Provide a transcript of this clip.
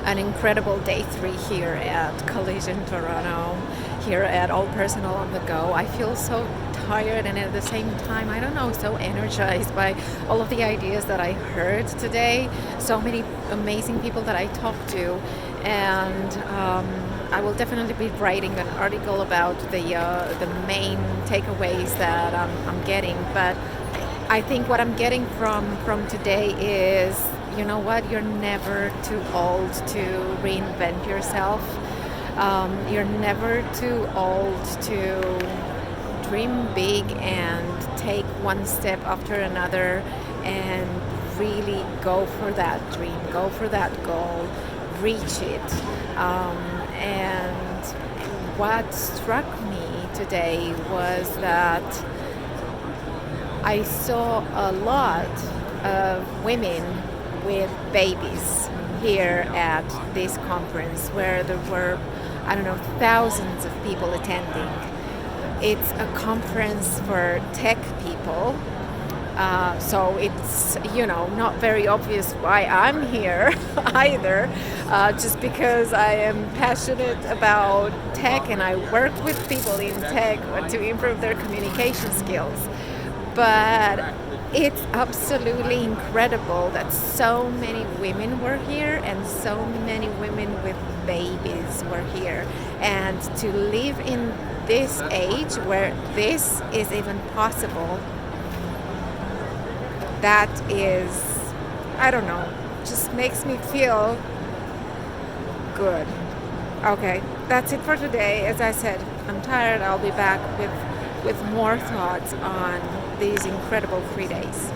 an incredible day 3 here at Collision Toronto, here at All Personal on the Go. I feel so tired and at the same time, I don't know, so energized by all of the ideas that I heard today. So many amazing people that I talked to, and I will definitely be writing an article about the main takeaways that I'm getting. But I think what I'm getting from today is, you know what, you're never too old to reinvent yourself. You're never too old to dream big and take one step after another and really go for that dream, go for that goal, reach it. And what struck me today was that I saw a lot of women with babies here at this conference where there were, I don't know, thousands of people attending. It's a conference for tech people, so it's, not very obvious why I'm here either, just because I am passionate about tech and I work with people in tech to improve their communication skills. But it's absolutely incredible that so many women were here and so many women with babies were here. And to live in this age where this is even possible, that is, I don't know, just makes me feel good. Okay, that's it for today. As I said, I'm tired. I'll be back with more thoughts on these incredible 3 days.